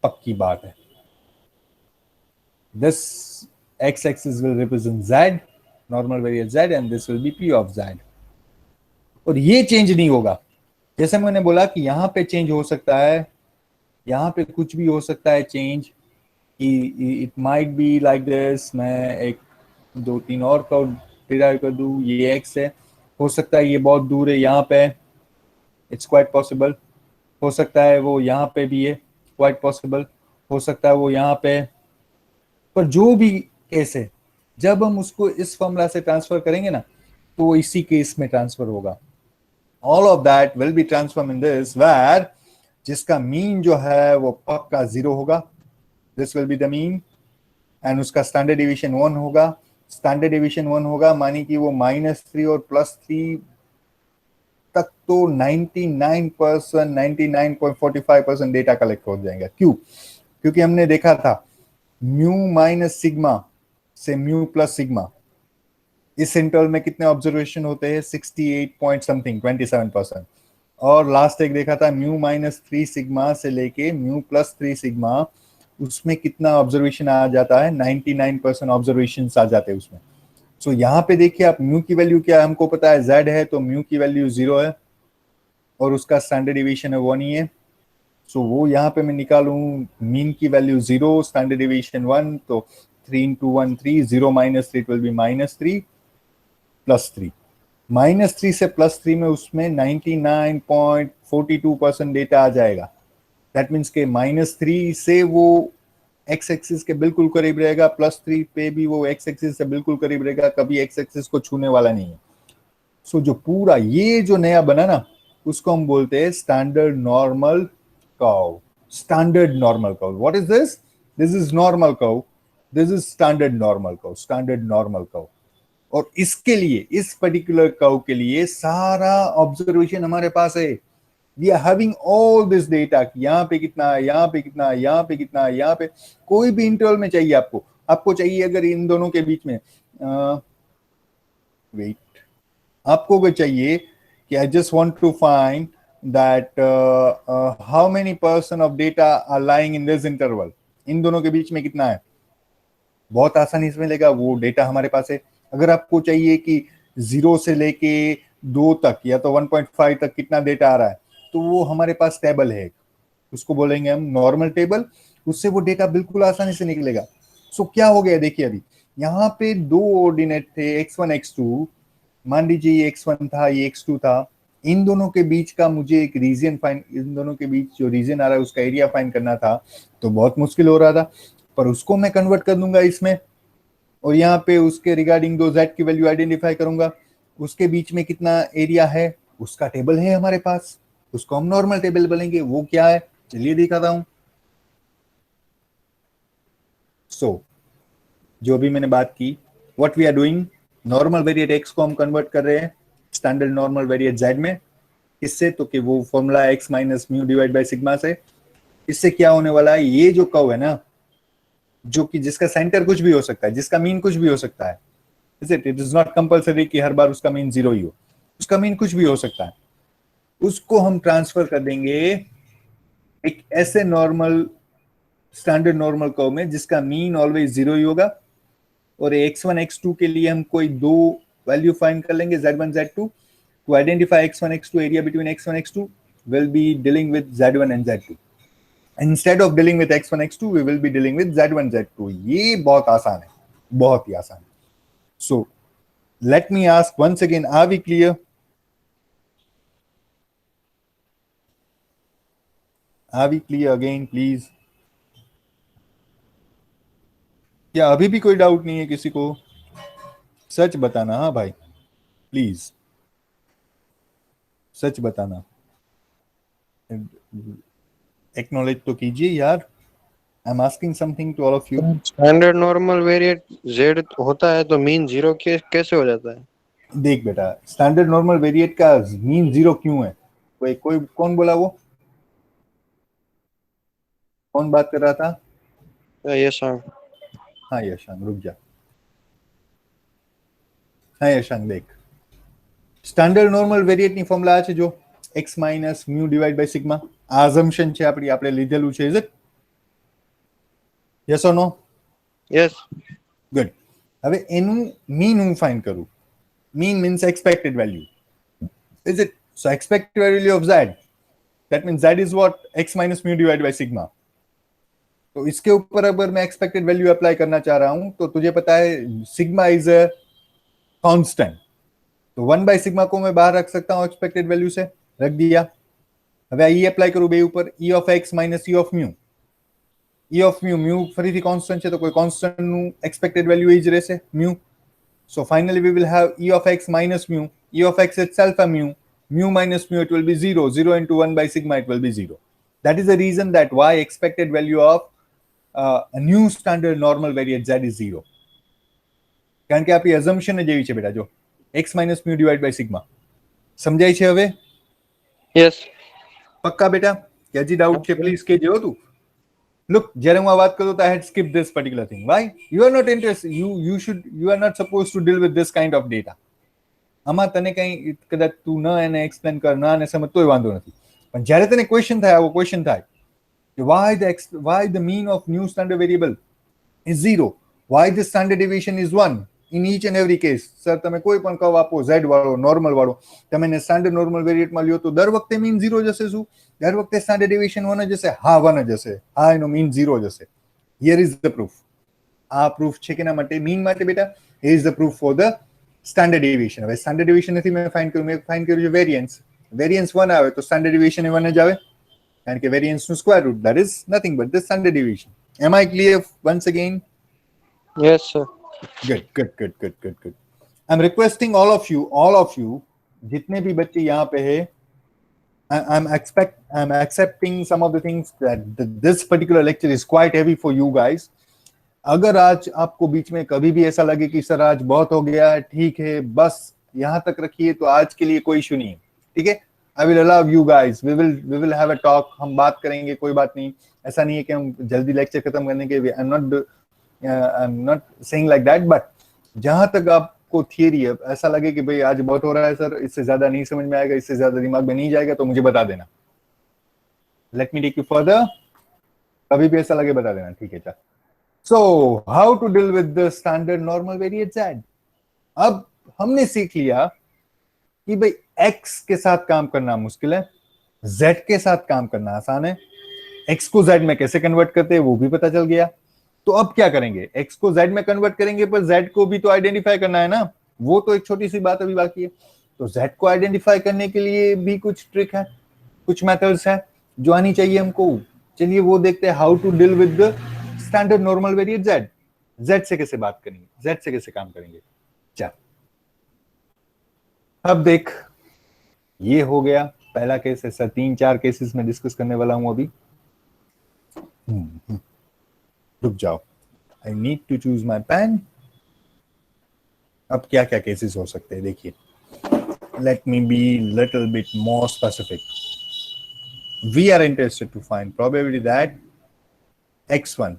पक्की बात है। This x-axis will represent z, normal variate z, and this will be p of z. और ये चेंज नहीं होगा. जैसे मैंने बोला कि यहाँ पे चेंज हो सकता है, यहाँ पे कुछ भी हो सकता है change. It might be like this. मैं एक दो तीन और कर्व डिराइव कर दूं. ये x है, हो सकता है ये बहुत दूर है यहाँ पे, इट्स क्वाइट पॉसिबल. हो सकता है वो यहाँ पे भी है, क्वाइट पॉसिबल. हो सकता है वो यहाँ पे. पर जो भी केस है, जब हम उसको इस फॉर्मूला से ट्रांसफर करेंगे ना, तो वो इसी केस में ट्रांसफर होगा. All of that will be transform in this where जिसका मीन जो है वो पक्का 0 होगा. This will be the mean and उसका स्टैंडर्ड डिवीजन 1 होगा. स्टैंडर्ड डिवीजन 1 होगा मानी कि वो -3 और +3 तक तो 99%, 99.45% डेटा कलेक्ट हो जाएगा. क्यों? क्योंकि हमने देखा था म्यू माइनस सिग्मा से म्यू प्लस सिग्मा, इस इंटरवल में कितने ऑब्जर्वेशन होते हैं? 68 पॉइंट समथिंग, 27%. और लास्ट एक देखा था म्यू -3 सिग्मा से लेके म्यू +3 सिग्मा, उसमें कितना ऑब्जर्वेशन आ जाता है? 99% ऑब्जर्वेशन आ जाते हैं उसमें. सो यहाँ पे देखिए आप, म्यू की वैल्यू क्या है हमको पता है, z है, तो म्यू की वैल्यू 0 है और उसका स्टैंडर्ड डिवीजन है 1 ही है. सो वो यहाँ पे मैं निकालूं मीन की वैल्यू 0, स्टैंडर्ड डिवीजन 1, तो 3 into 1 3, 0 - 3 it will be -3 +3. -3 से +3 में उसमें 99.42% डेटा आ जाएगा. दैट मीन्स के -3 से वो एक्स एक्सिस के बिल्कुल करीब रहेगा, +3 पे भी वो एक्स एक्सिस से बिल्कुल करीब रहेगा, कभी एक्स एक्सिस को छूने वाला नहीं है. सो जो पूरा ये जो नया बना ना, उसको हम बोलते हैं standard normal curve. Standard normal curve. What is this? This is normal curve. This is standard normal curve. Standard normal curve. और इसके लिए, इस पर्टिकुलर कर्व के लिए सारा ऑब्जर्वेशन हमारे पास है. We are having all this data, यहाँ पे कितना है, यहाँ पे कितना है, यहाँ पे कितना है, यहाँ पे कोई भी इंटरवल में चाहिए आपको चाहिए अगर इन दोनों के बीच में वेट, आपको अगर चाहिए कि I just want to find that how many % of data are lying in this interval, इन दोनों के बीच में कितना है, बहुत आसानी से मिलेगा. वो डेटा हमारे पास है. अगर आपको चाहिए कि 0 से लेके 2 तक या तो 1.5 तक कितना डेटा आ रहा है, तो वो हमारे पास टेबल है, उसको बोलेंगे हम नॉर्मल टेबल. उससे वो डेटा बिल्कुल आसानी से निकलेगा. सो क्या हो गया देखिए, अभी यहाँ पे 2 ऑर्डिनेट थे, x1 x2. मान लीजिए ये x1 था, ये x2 था. इन दोनों के बीच का मुझे एक रीजन फाइंड, इन दोनों के बीच जो रीजन आ रहा है उसका एरिया फाइंड करना था, तो बहुत मुश्किल हो रहा था. पर उसको मैं कन्वर्ट कर दूंगा इसमें, और यहाँ पे उसके रिगार्डिंग दो z की वैल्यू आइडेंटिफाई करूंगा. उसके बीच में कितना एरिया है उसका टेबल है हमारे पास, उसको हम नॉर्मल टेबल बोलेंगे. वो क्या है, चलिए दिखाता हूं. सो जो भी मैंने बात की, what we are doing, normal variate x को हम कन्वर्ट कर रहे हैं स्टैंडर्ड नॉर्मल वेरिएट z में. इससे तो कि वो formula x minus mu divide by sigma से. इससे क्या होने वाला है, ये जो कर्व है ना, जो कि जिसका सेंटर कुछ भी हो सकता है, जिसका मीन कुछ भी हो सकता है, इट इज नॉट कंपल्सरी कि हर बार उसका मीन 0 ही हो, उसका मीन कुछ भी हो सकता है. उसको हम ट्रांसफर कर देंगे एक ऐसे नॉर्मल स्टैंडर्ड नॉर्मल कर्व में जिसका मीन ऑलवेज 0 ही होगा. और x1 x2 के लिए हम कोई दो वैल्यू फाइंड कर लेंगे, z1 z2. to identify x1 x2 area between x1 x2, we'll be dealing with z1 and z2. Instead of dealing with x1 x2, we will be dealing with z1 z2. ये बहुत आसान है, बहुत ही आसान. So let me ask once again, are we clear? Are we clear again, please? क्या अभी भी कोई डाउट नहीं है किसी को? सच बताना, हाँ भाई, प्लीज सच बताना. एक्नॉलेज तो कीजिए यार. I am asking something to all of you. Standard normal variate z होता है तो मीन 0 कैसे हो जाता है? देख बेटा, स्टैंडर्ड नॉर्मल वेरिएट का मीन 0 क्यों है? कोई कौन बोला? वो कौन बात कर रहा था? यशंक. हाँ यशंक, रुक जा. हाँ यशंक, देख, સ્ટાન્ડર્ડ નોર્મલ વેરિએટની ફોર્મ્યુલા છે જો x minus mu divide by sigma. આ અઝમ્પશન છે આપણે લીધેલું છે. Is it? Yes or no? Yes. Good. હવે એનું મીન હું ફાઇન્ડ કરું. Mean means expected value. Is it so? Expected value of z, that means z is what? X minus mu divided by sigma. तो इसके ऊपर अगर मैं expected value apply करना चाह रहा हूं तो तुझे पता है सिग्मा इज अ कांस्टेंट, तो 1 by सिग्मा को मैं बाहर रख सकता हूं एक्सपेक्टेड वैल्यू से, रख दिया. હવે આ એપ્લાય કરું બે ઉપર, e of x minus e of mu. e of mu, mu ફરીથી કોન્સ્ટન્ટ છે તો કોઈ કોન્સ્ટન્ટ નું એક્સપેક્ટેડ વેલ્યુ એ જ રહેશે mu. So finally we will have e of x minus mu, e of x itself a mu, mu minus mu, it will be 0, 0 into 1 by sigma, it will be 0. That is the reason that y expected value of a new standard normal variate z is 0. કારણ કે આપણી assumption જ એવી છે બેટા, જો x minus mu divided by sigma. સમજાય છે હવે? યસ. પક્કા બેટા? કે હજી ડાઉટ છે પ્લીઝ કહેજો તું. Look, જ્યારે હું આ વાત કરું તો I had skipped this particular thing. Why? You are not interested. You are not supposed to deal with this kind of data. આમાં તને કઈ કદાચ તું ન એને એક્સપ્લેન કર, ન એને સમજ તોય વાંધો નથી. પણ જ્યારે તને ક્વેશ્ચન થાય, આવો ક્વેશ્ચન થાય કે why the mean of new standard variable is 0, why the standard deviation is 1 in each and every case. Sir તમે કોઈ પણ કર્વ આપો z વાળો, નોર્મલ વાળો, તમે એને સ્ટાન્ડર્ડ નોર્મલ વેરિએટમાં લ્યો તો દર વખતે મીન 0 જશે. શું દર વખતે સ્ટાન્ડર્ડ ડેવિએશન 1 જ હશે? હા 1 જ હશે. હા એનો મીન 0 જ હશે. Here is the proof. આ પ્રૂફ છે કે ના માટે? મીન માટે બેટા. Here is the proof for the standard deviation. હવે સ્ટાન્ડર્ડ ડેવિએશન નથી મેં ફાઇન્ડ કર્યું, મેં ફાઇન્ડ કર્યું છે વેરિયન્સ. વેરિયન્સ 1 આવે તો સ્ટાન્ડર્ડ ડેવિએશન એ 1 જ આવે, કારણ કે વેરિયન્સ નું square root, that is nothing but the standard deviation. Am I clear once again? Yes sir. Good. I'm requesting all of you, जितने भी बच्चे यहाँ पे है, I'm accepting some of the things that this particular lecture is quite heavy for you guys. अगर आज आपको बीच में कभी भी ऐसा लगे कि सर आज बहुत हो गया, ठीक है बस यहाँ तक रखिए, तो आज के लिए कोई इशू नहीं है, ठीक है. I will allow you guys. We will have a talk. हम बात करेंगे, कोई बात नहीं. ऐसा नहीं है कि हम जल्दी लेक्चर खत्म करने के. I'm not saying like that. But जहां तक आपको थियरी है ऐसा लगे कि भाई आज बहुत हो रहा है सर, इससे ज्यादा नहीं समझ में आएगा, इससे ज्यादा दिमाग में नहीं जाएगा, तो मुझे बता देना. Let me take you further. कभी भी ऐसा लगे बता देना, ठीक है चल. So how to deal with the standard normal variate z? अब हमने सीख लिया कि भाई x के साथ काम करना मुश्किल है, z के साथ काम करना आसान है. x को z में कैसे कन्वर्ट करते हैं वो भी पता चल गया. तो अब क्या करेंगे? x को z में कन्वर्ट करेंगे, पर z को भी तो आइडेंटिफाई करना है ना. वो तो एक छोटी सी बात अभी बाकी है. तो z को आइडेंटिफाई करने के लिए भी कुछ ट्रिक है, कुछ मेथड्स है जो आनी चाहिए हमको. चलिए वो देखते हैं. How to deal with the standard normal variate z. z से कैसे बात करेंगे, z से कैसे काम करेंगे. चल अब देख, ये हो गया पहला केस. ऐसा 3-4 केसेस में डिस्कस करने वाला हूं अभी. रुक जाओ, I need to choose my pen. अब क्या क्या केसेस हो सकते हैं देखिए. Let me be little bit more specific. We are interested to find probability that x1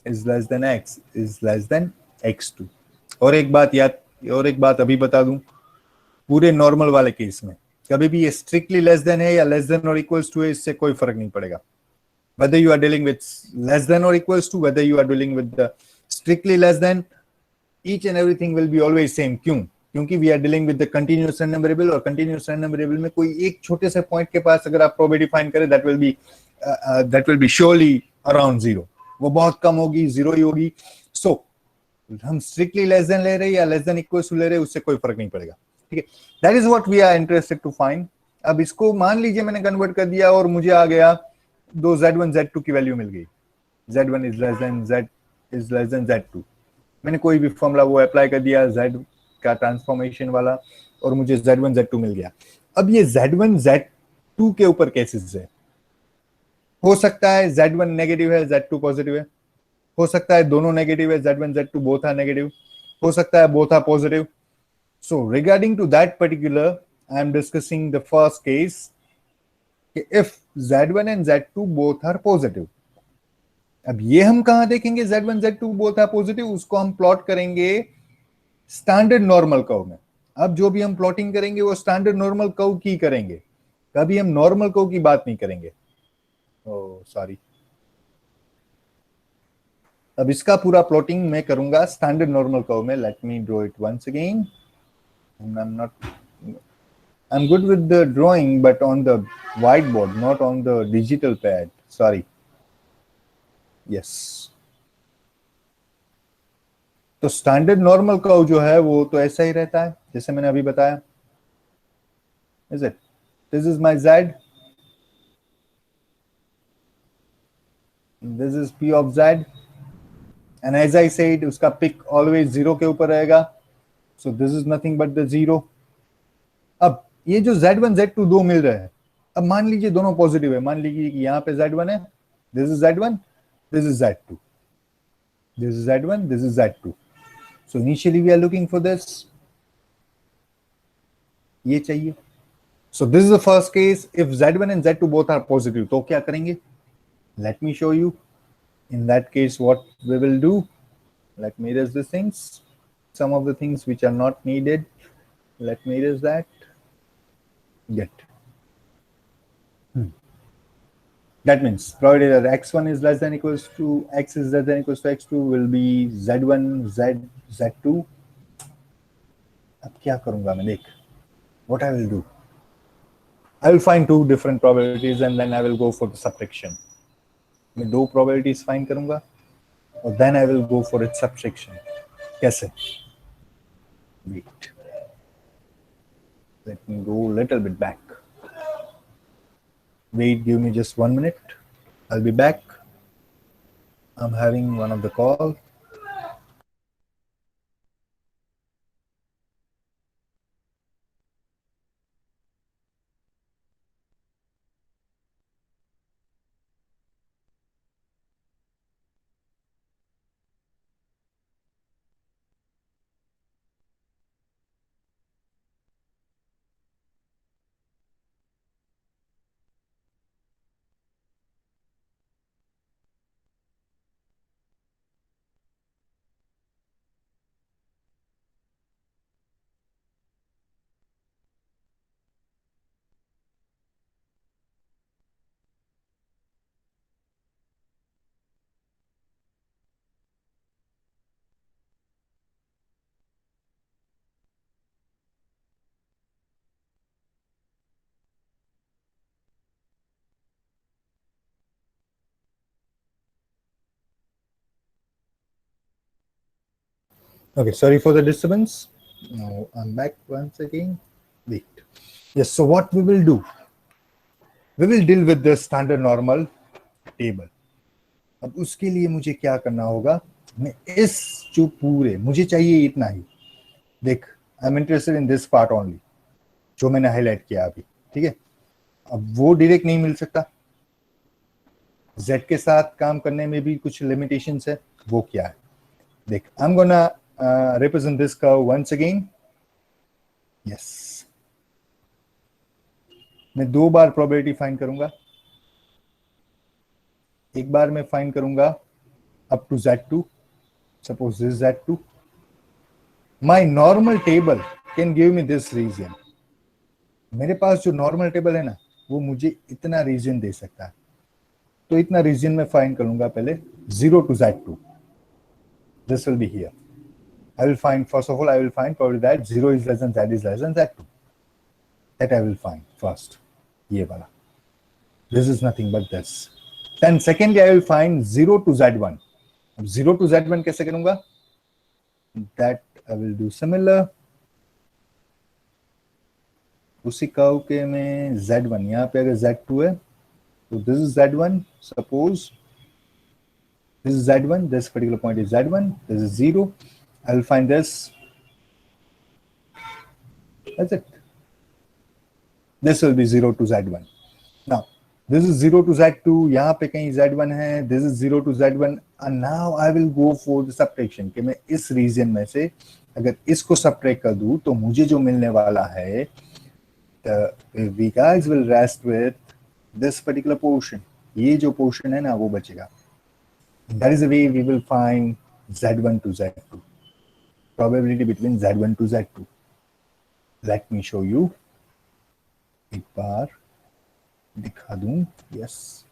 is less than x is less than x2. और एक बात अभी बता दूं, पूरे नॉर्मल वाले केस में कभी भी ये स्ट्रिक्टली लेस देन है या लेस देन और इक्वल्स टू है, इससे कोई फर्क नहीं पड़ेगा. whether you are dealing with less than or equals to, whether you are dealing with the strictly less than, each and everything will be always same. क्यों? क्योंकि we are dealing with the continuous random variable, और continuous random variable में कोई एक छोटे से point के पास अगर आप प्रोबेबिलिटी फाइंड करें, that will be surely around 0. वो बहुत कम होगी, 0 ही होगी. So हम strictly less than ले रहे हैं या less than equals to ले रहे हैं, उससे कोई फर्क नहीं पड़ेगा. ठीक है, that is what we are interested to find. अब इसको मान लीजिए मैंने कन्वर्ट कर दिया और मुझे आ गया दो z1 z2 की वैल्यू मिल गई. z1 is less than z2. मैंने कोई भी फॉर्मूला वो अप्लाई कर दिया z का ट्रांसफॉर्मेशन वाला, और मुझे z1 z2 मिल गया. अब ये z1 z2 के ऊपर केसेस है. हो सकता है z1 नेगेटिव है, z2 पॉजिटिव है. हो सकता है दोनों नेगेटिव है, z1 z2 both are negative. हो सकता है both are positive. So regarding to that particular, I am discussing the first case. If z1 and z2 both are positive, अब ये हम कहां देखेंगे z1 z2 both are positive? उसको हम प्लॉट करेंगे स्टैंडर्ड नॉर्मल कर्व में. अब जो भी हम प्लॉटिंग करेंगे वो स्टैंडर्ड नॉर्मल कर्व की करेंगे, कभी हम नॉर्मल कर्व की बात नहीं करेंगे. ओह सॉरी, अब इसका पूरा प्लॉटिंग मैं करूंगा स्टैंडर्ड नॉर्मल कर्व में. Let me draw it once again. I'm good with the drawing, but on the whiteboard, not on the digital pad. Sorry. Yes. तो स्टैंडर्ड नॉर्मल कर्व जो है वो तो ऐसा ही रहता है जैसे मैंने अभी बताया. Is it? This is my Z. This is P of Z. And as I said, उसका पिक always जीरो के ऊपर रहेगा. So this is nothing but the zero. अब ये जो Z1 Z2 दो मिल रहे हैं, अब मान लीजिए दोनों पॉजिटिव है. मान लीजिए कि यहाँ पे Z1 है, this is Z1, this is Z2. This is Z1, this is Z2. So initially we are looking for this. ये चाहिए. So this is the first case. If Z1 and Z2 both are positive, तो क्या करेंगे? Let me show you. In that case, what we will do? Let me erase these things. Some of the things which are not needed. Let me erase that. Get. That means provided that x1 is less than equals to x is less than equals to x2 will be z1 z2. अब क्या करूंगा मैं? देख. What I will do? I will find two different probabilities and then I will go for the subtraction. मैं दो probabilities find करूंगा और then I will go for its subtraction. कैसे? Wait. Let me go a little bit back. Wait, give me just 1 minute. I'll be back. I'm having one of the call. Okay, sorry for the disturbance. Now I'm back once again. Wait. Yes, so what we will do? We will deal with the standard normal table. अब उसके लिए मुझे क्या करना होगा? मैं इस जो पूरे मुझे चाहिए इतना ही. देख, I am interested in this part only, जो मैंने हाईलाइट किया अभी. ठीक है. अब वो डायरेक्ट नहीं मिल सकता. Z के साथ काम करने में भी कुछ लिमिटेशंस है. वो क्या है? देख, I am gonna represent this curve once again. Yes. मैं दो बार प्रोबेबिलिटी फाइंड करूंगा. एक बार मैं फाइंड करूंगा up to Z2. Suppose this is Z2. My normal table can give me this region. मेरे पास जो नॉर्मल टेबल है ना, वो मुझे इतना रीजन दे सकता है. तो इतना रीजन में फाइंड करूंगा पहले 0 to Z2. This will be here. I will find, first of all, I will find probably that 0 is less than Z is less than Z2. That I will find first. ये वाला. This is nothing but this. Then secondly, I will find 0 to Z1. अब 0 to Z1 कैसे करूंगा? That I will do similar. उसी curve के में Z1, यहाँ पे अगर Z2 है, तो this is Z1. Suppose this is Z1. This particular point is Z1. This is 0. I will find this. That's it. This will be 0 to Z1. Now, this is 0 to Z2. यहाँ पे कहीं Z1 है. This is 0 to Z1. And now I will go for the subtraction. कि मैं इस reason में से अगर इसको subtract कर दूँ तो मुझे जो मिलने वाला है, we guys will rest with this particular portion. ये जो portion है ना, वो बचेगा. That is the way we will find Z1 to Z2. Probability between Z1 to Z2. Let me show you. एक बार दिखा दूं. Yes.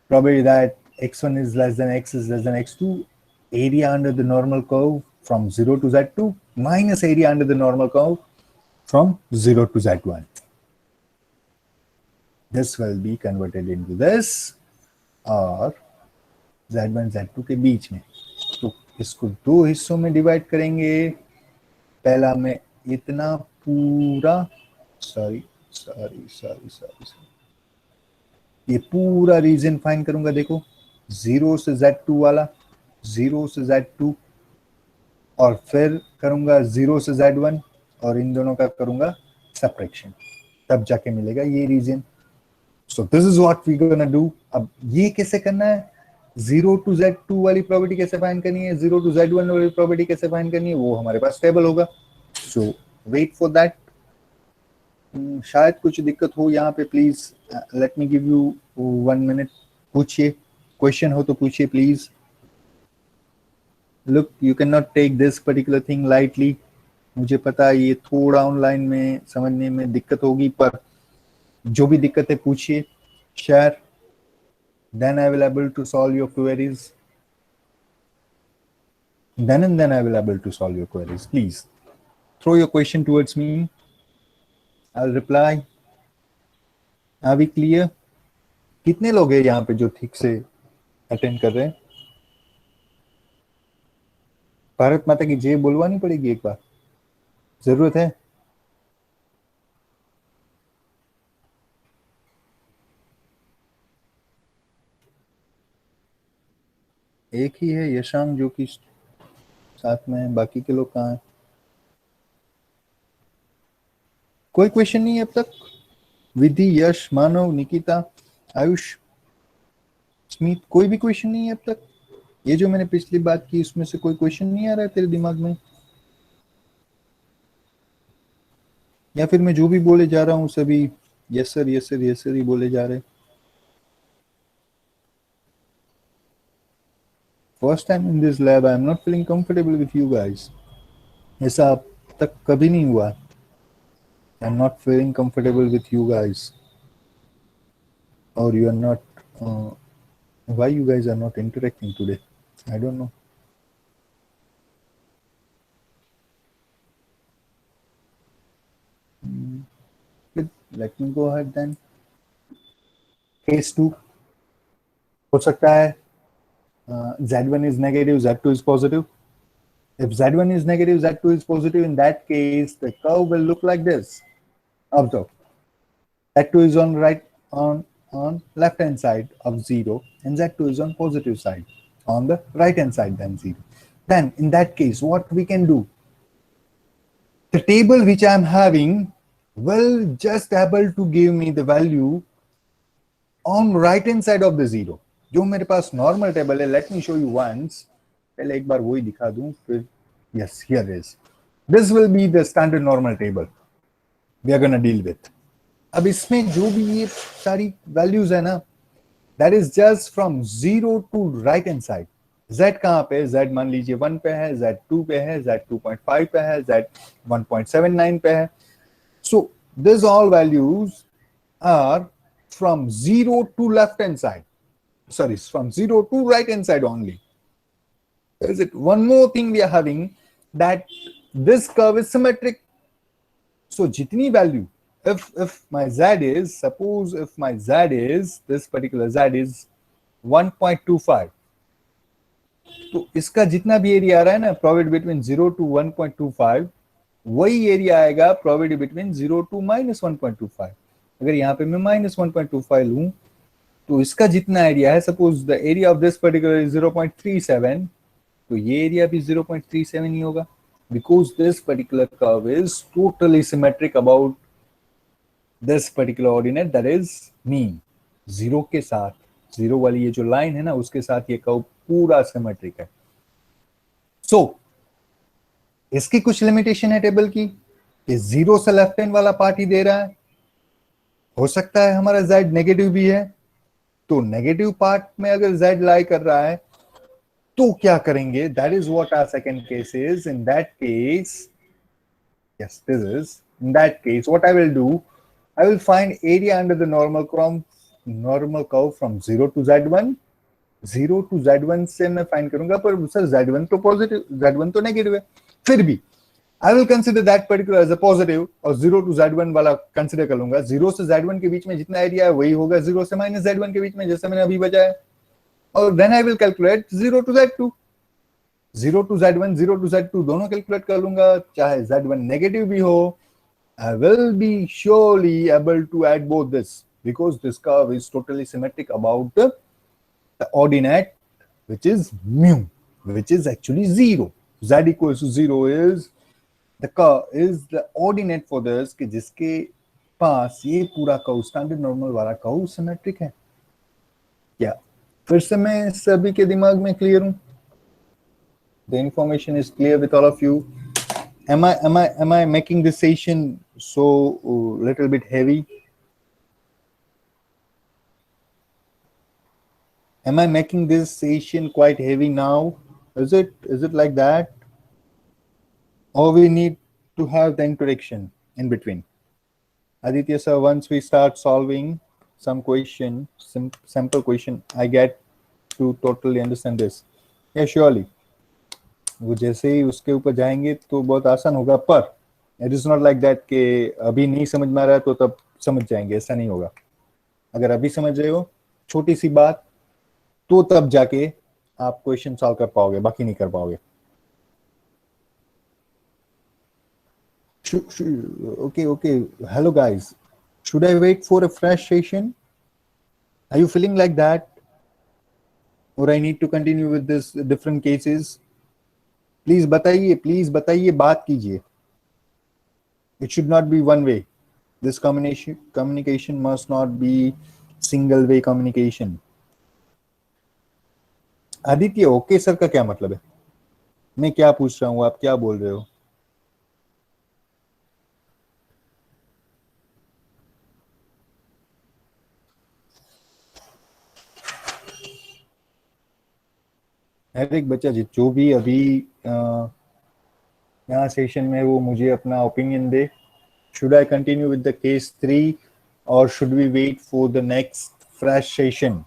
Probably that x1 is less than x is less than x2, area under the normal curve from 0 to z2 minus area under the normal curve from 0 to z1. This will be converted into this, और z1 z2 के बीच में. तो इसको दो हिस्सों में divide करेंगे. पहला में इतना पूरा, सॉरी, ये पूरा रीजन फाइंड करूंगा. देखो 0 से z2 वाला, 0 से z2, और फिर करूंगा 0 से z1, और इन दोनों का करूंगा सब्ट्रैक्शन, तब जाके मिलेगा ये region. So this is what we gonna do. अब ये कैसे करना है, 0 टू z2 वाली प्रॉपर्टी कैसे फाइंड करनी है, 0 टू z1 वाली प्रॉपर्टी कैसे फाइंड करनी है, वो हमारे पास टेबल होगा. So wait for that. शायद कुछ दिक्कत हो यहाँ पे, please let me give you 1 minute. पूछिए, क्वेश्चन हो तो पूछिए please. Look, you can not take this particular thing lightly. मुझे पता है ये थोड़ा ऑनलाइन में समझने में दिक्कत होगी, पर जो भी दिक्कत है पूछिए. Share, then I will able to solve your queries. Then I will able to solve your queries. Please throw your question towards me. I'll reply. Are we clear? कितने लोग हैं यहाँ पे जो ठीक से अटेंड कर रहे हैं? भारत माता की जय बोलवानी पड़ेगी एक बार, जरूरत है. एक ही है यशांक जो कि साथ में है, बाकी के लोग कहाँ हैं? कोई क्वेश्चन नहीं है अब तक? विधि, यश, मानव, निकिता, आयुष, स्मित, कोई भी क्वेश्चन नहीं है अब तक? ये जो मैंने पिछली बात की उसमें से कोई क्वेश्चन नहीं आ रहा है तेरे दिमाग में? या फिर मैं जो भी बोले जा रहा हूँ सभी yes sir yes sir yes sir ही बोले जा रहे हैं? First time in this lab, I am not feeling comfortable with you guys. ऐसा अब तक कभी नहीं हुआ. I am not feeling comfortable with you guys, और you are not. Why you guys are not interacting today? I don't know. Let me go ahead then. Case 2 हो सकता है z1 is negative, z2 is positive. If z1 is negative, z2 is positive, in that case the curve will look like this. Observe, z2 is on left hand side of 0 and z2 is on positive side on the right hand side than 0. Then in that case what we can do, the table which I am having will just able to give me the value on right hand side of the 0. जो मेरे पास normal table है, let me show you once. पहले एक बार वही दिखा दूं, फिर yes here is. This will be the standard normal table we are gonna deal with. अब इसमें जो भी ये सारी वैल्यूज है ना, that is just from 0 to right hand side. z कहाँ पे है? z मान लीजिए 1 पे है, z 2 पे है, z 2.5 पे है, z 1.79 पे है. So these all values are from 0 to left hand side. Sorry, from 0 to right hand side only. Is it one more thing we are having, that this curve is symmetric. So jitni value, if my z is, suppose if my z is, this particular z is 1.25, तो इसका जितना भी area आ रहा है ना, probability between 0 to 1.25, वही area आएगा probability between 0 to -1.25. अगर यहाँ पे मैं -1.25 लूं, तो इसका जितना एरिया है, suppose the area of this particular is 0.37, तो ये एरिया भी 0.37 ही होगा, because this particular curve is totally symmetric about this particular ordinate, that is mean. 0 के साथ, 0 वाली ये जो लाइन है ना, उसके साथ ये कर्व पूरा सिमेट्रिक है. सो इसकी कुछ लिमिटेशन है टेबल की, कि 0 से लेफ्ट हैंड वाला पार्ट ही दे रहा है. हो सकता है हमारा z नेगेटिव भी है, तो नेगेटिव पार्ट में अगर z लाई कर रहा है तो क्या करेंगे? That is what our second case is. In that case, yes this is, in that case what I will do, I will find area under the normal curve from 0 to z1, 0 to z1 से मैं find करूंगा, पर sir z1 तो positive, z1 तो negative है, फिर भी I will consider that particular as a positive और 0 to z1 वाला कंसिडर कर लूंगा। 0 से z1 के बीच में जितना एरिया है वही होगा 0 से माइनस z1 के बीच में, जैसे मैंने अभी बताया। और then I will calculate 0 to z2, 0 to z1, 0 to z2 दोनों कैलकुलेट कर लूंगा, चाहे z1 नेगेटिव भी हो। I will be surely able to add both this because this curve is totally symmetric about the ordinate, which is mu, which is actually 0. Z equals to 0 is the curve is the ordinate for this कि जिसके पास ये पूरा curve standard normal वाला curve symmetric है। क्या फिर से मैं सभी के दिमाग में क्लियर हूं? The information is clear with all of you. Am I making this session so little bit heavy? Am I making this session quite heavy now? Is it like that? Or we need to have the introduction in between? Aditya sir, once we start solving some question, sample question, I get to totally understand this. Yeah, surely. वो जैसे ही उसके ऊपर जाएंगे तो बहुत आसान होगा, पर it is not like that कि अभी नहीं समझ में आ रहा है तो तब समझ जाएंगे, ऐसा नहीं होगा। अगर अभी समझ रहे हो छोटी सी बात तो तब जाके आप क्वेश्चन सॉल्व कर पाओगे, बाकी नहीं कर पाओगे। Okay. Hello guys. Should I wait for a fresh session? Are you feeling like that? Or I need to continue with this different cases? Please बताइए, बात कीजिए। It should not be one way. This communication must not be single way communication. Aditya, okay sir का क्या मतलब है? मैं क्या पूछ रहा हूँ, आप क्या बोल रहे हो? हर एक बच्चा जो भी अभी यहाँ सेशन में वो मुझे अपना ओपिनियन दे। Should I continue with the case 3 और should we wait for the next fresh session?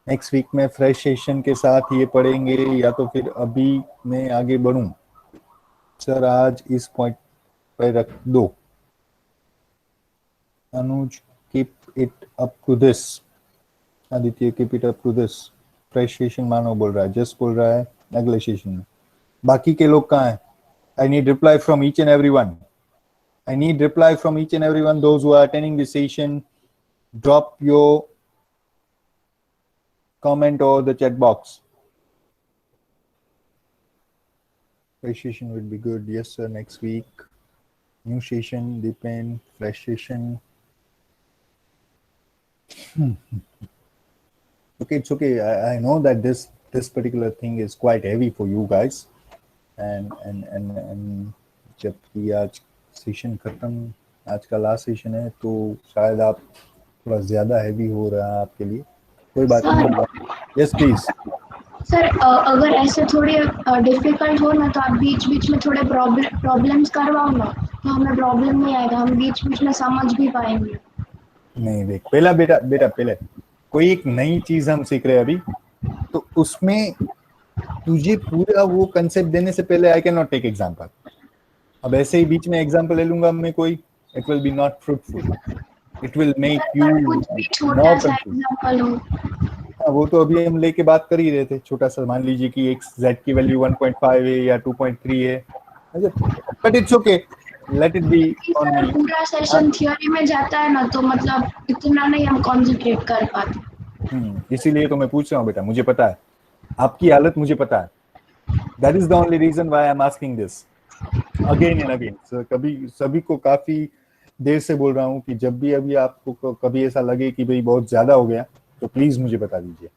Next week में फ्रेश सेशन के साथ ये पढ़ेंगे या तो फिर अभी मैं आगे बढ़ूं? सर आज इस पॉइंट पर रख दो। Anuj, keep it up to this. Aditya, keep it up to this. Fresh session मानो बोल रहा है, जस्ट बोल रहा है अगले सेशन में। बाकी के लोग कहाँ हैं? I need reply from each and everyone. I need reply from each and everyone. Those who are attending this session, drop your comment or the chat box. Fresh session will be good. Yes, sir. Next week, new session, depend. Fresh session. Okay, it's okay. I know that this particular thing is quite heavy for you guys, and जबकि आज session खत्म, आज का last session है, तो शायद आप थोड़ा ज्यादा हैवी हो रहा है आपके लिए। कोई बात नहीं। यस प्लीज सर, अगर ऐसे थोड़े डिफिकल्ट हो ना तो आप बीच बीच में थोड़े प्रॉब्लम्स करवाओ ना, तो हमें प्रॉब्लम नहीं आएगा, हम बीच बीच में समझ भी पाएंगे। नहीं देख, पहला बेटा कोई एक नई चीज हम सीख रहे हैं अभी, तो उसमें तुझे पूरा वो कंसेप्ट देने से पहले I can not take example. अब ऐसे ही बीच में एग्जांपल ले लूंगा मैं कोई, it will B not fruitful, it will make you more confuse. वो तो अभी हम लेके बात कर ही रहे थे, छोटा सा मान लीजिए कि एक z की वैल्यू 1.5 है या 2.3 है, but it's okay, let it be on me. पूरा सेशन थ्योरी में जाता है ना, तो मतलब इतना नहीं हम कंसंट्रेट कर पाते। इसीलिए तो मैं पूछ रहा हूँ बेटा, मुझे पता है आपकी हालत, मुझे पता है। That is the only reason why I am asking this again and again. कभी सभी को काफी देर से बोल रहा हूँ कि जब भी अभी आपको कभी ऐसा लगे कि भाई बहुत ज्यादा हो गया तो प्लीज मुझे बता दीजिए।